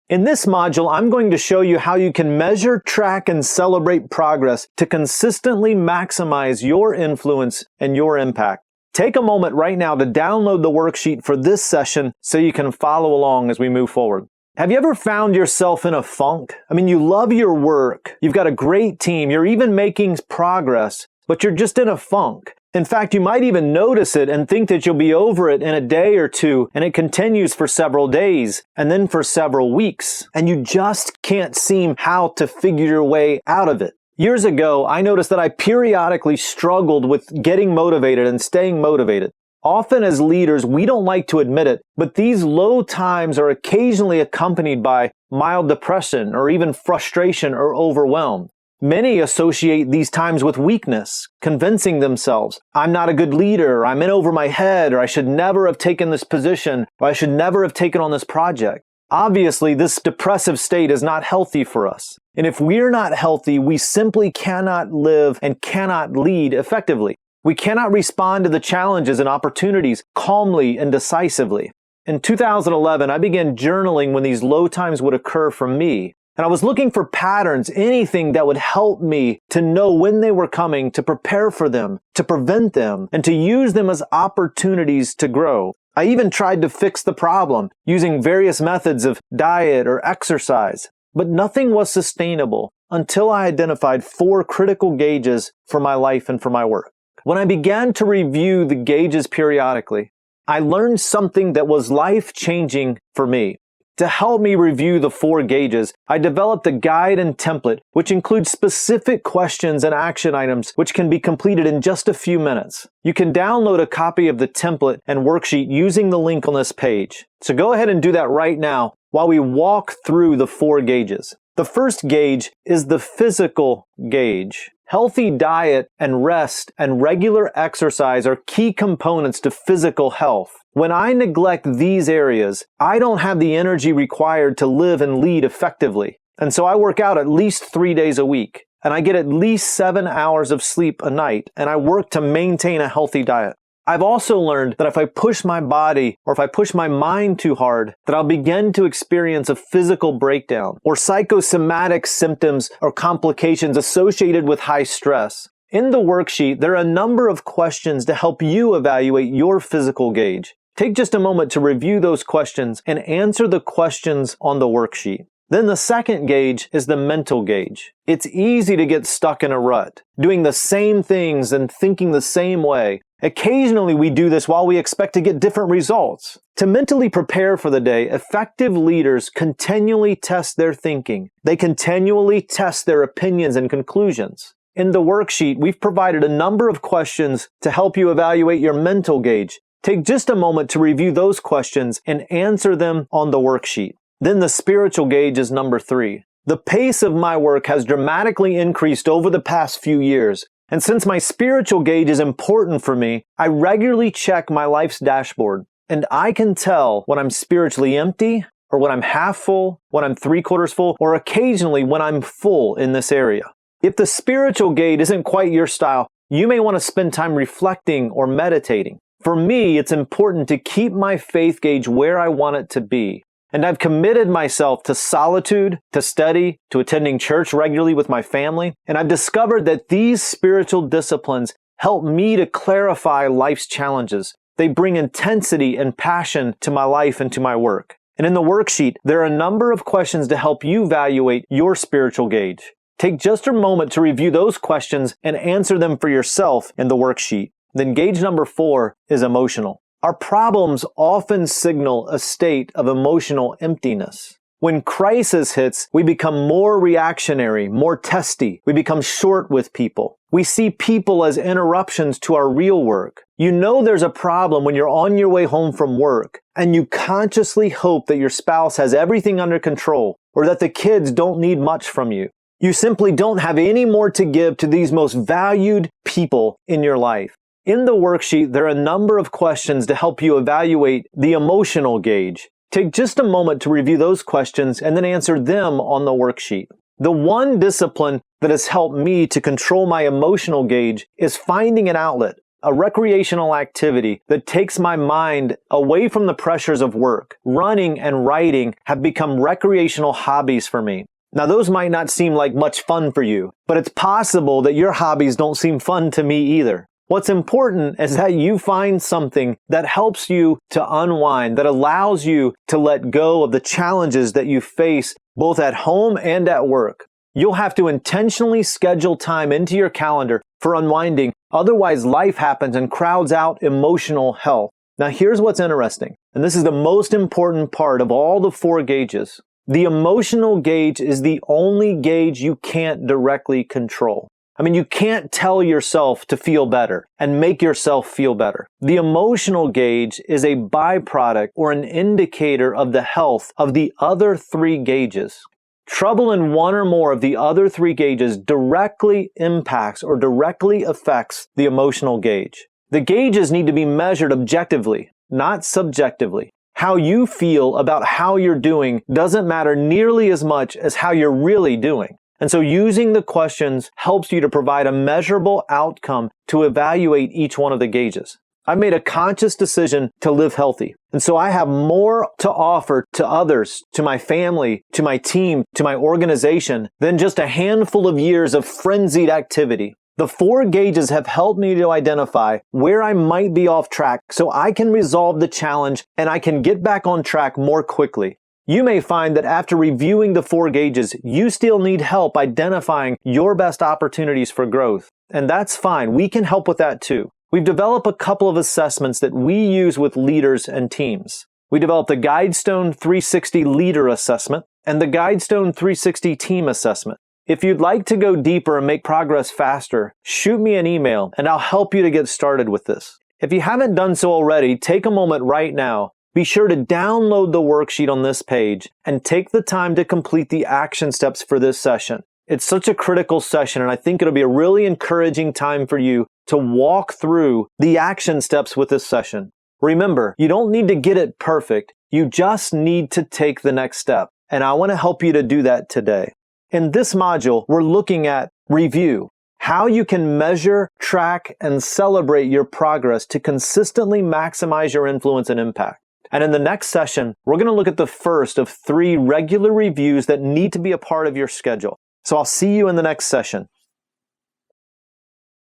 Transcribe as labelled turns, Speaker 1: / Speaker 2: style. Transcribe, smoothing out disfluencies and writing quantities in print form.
Speaker 1: In this module, I'm going to show you how you can measure, track, and celebrate progress to consistently maximize your influence and your impact. Take a moment right now to download the worksheet for this session so you can follow along as we move forward. Have you ever found yourself in a funk? You love your work, you've got a great team, you're even making progress, but you're just in a funk. In fact, you might even notice it and think that you'll be over it in a day or two, and it continues for several days, and then for several weeks, and you just can't seem how to figure your way out of it. Years ago, I noticed that I periodically struggled with getting motivated and staying motivated. Often as leaders, we don't like to admit it, but these low times are occasionally accompanied by mild depression or even frustration or overwhelm. Many associate these times with weakness, convincing themselves, I'm not a good leader, I'm in over my head, or I should never have taken this position, or I should never have taken on this project. Obviously, this depressive state is not healthy for us. And if we're not healthy, we simply cannot live and cannot lead effectively. We cannot respond to the challenges and opportunities calmly and decisively. In 2011, I began journaling when these low times would occur for me. And I was looking for patterns, anything that would help me to know when they were coming, to prepare for them, to prevent them, and to use them as opportunities to grow. I even tried to fix the problem using various methods of diet or exercise, but nothing was sustainable until I identified 4 critical gauges for my life and for my work. When I began to review the gauges periodically, I learned something that was life-changing for me. To help me review the 4 gauges, I developed a guide and template which includes specific questions and action items which can be completed in just a few minutes. You can download a copy of the template and worksheet using the link on this page. So go ahead and do that right now while we walk through the 4 gauges. The first gauge is the physical gauge. Healthy diet and rest and regular exercise are key components to physical health. When I neglect these areas, I don't have the energy required to live and lead effectively. And so I work out at least 3 days a week, and I get at least 7 hours of sleep a night, and I work to maintain a healthy diet. I've also learned that if I push my body or if I push my mind too hard, that I'll begin to experience a physical breakdown or psychosomatic symptoms or complications associated with high stress. In the worksheet, there are a number of questions to help you evaluate your physical gauge. Take just a moment to review those questions and answer the questions on the worksheet. Then the second gauge is the mental gauge. It's easy to get stuck in a rut, doing the same things and thinking the same way. Occasionally we do this while we expect to get different results. To mentally prepare for the day, effective leaders continually test their thinking. They continually test their opinions and conclusions. In the worksheet, we've provided a number of questions to help you evaluate your mental gauge. Take just a moment to review those questions and answer them on the worksheet. Then the spiritual gauge is number 3. The pace of my work has dramatically increased over the past few years. And since my spiritual gauge is important for me, I regularly check my life's dashboard. And I can tell when I'm spiritually empty, or when I'm half full, when I'm 3/4 full, or occasionally when I'm full in this area. If the spiritual gauge isn't quite your style, you may want to spend time reflecting or meditating. For me, it's important to keep my faith gauge where I want it to be. And I've committed myself to solitude, to study, to attending church regularly with my family. And I've discovered that these spiritual disciplines help me to clarify life's challenges. They bring intensity and passion to my life and to my work. And in the worksheet, there are a number of questions to help you evaluate your spiritual gauge. Take just a moment to review those questions and answer them for yourself in the worksheet. Then gauge number 4 is emotional. Our problems often signal a state of emotional emptiness. When crisis hits, we become more reactionary, more testy. We become short with people. We see people as interruptions to our real work. You know there's a problem when you're on your way home from work, and you consciously hope that your spouse has everything under control, or that the kids don't need much from you. You simply don't have any more to give to these most valued people in your life. In the worksheet, there are a number of questions to help you evaluate the emotional gauge. Take just a moment to review those questions and then answer them on the worksheet. The one discipline that has helped me to control my emotional gauge is finding an outlet, A recreational activity that takes my mind away from the pressures of work. Running and writing have become recreational hobbies for me. Now, those might not seem like much fun for you, but it's possible that your hobbies don't seem fun to me either. What's important is that you find something that helps you to unwind, that allows you to let go of the challenges that you face both at home and at work. You'll have to intentionally schedule time into your calendar for unwinding, otherwise life happens and crowds out emotional health. Now here's what's interesting, and this is the most important part of all the 4 gauges. The emotional gauge is the only gauge you can't directly control. I mean, you can't tell yourself to feel better and make yourself feel better. The emotional gauge is a byproduct or an indicator of the health of the other 3 gauges. Trouble in one or more of the other 3 gauges directly impacts or directly affects the emotional gauge. The gauges need to be measured objectively, not subjectively. How you feel about how you're doing doesn't matter nearly as much as how you're really doing. And so using the questions helps you to provide a measurable outcome to evaluate each one of the gauges. I've made a conscious decision to live healthy. And so I have more to offer to others, to my family, to my team, to my organization than just a handful of years of frenzied activity. The 4 gauges have helped me to identify where I might be off track so I can resolve the challenge and I can get back on track more quickly. You may find that after reviewing the 4 gauges, you still need help identifying your best opportunities for growth. And that's fine. We can help with that too. We've developed a couple of assessments that we use with leaders and teams. We developed the Guidestone 360 Leader Assessment and the Guidestone 360 Team Assessment. If you'd like to go deeper and make progress faster, shoot me an email and I'll help you to get started with this. If you haven't done so already, take a moment right now. Be sure to download the worksheet on this page and take the time to complete the action steps for this session. It's such a critical session, and I think it'll be a really encouraging time for you to walk through the action steps with this session. Remember, you don't need to get it perfect. You just need to take the next step, and I want to help you to do that today. In this module, we're looking at review, how you can measure, track, and celebrate your progress to consistently maximize your influence and impact. And in the next session, we're going to look at the first of 3 regular reviews that need to be a part of your schedule. So I'll see you in the next session.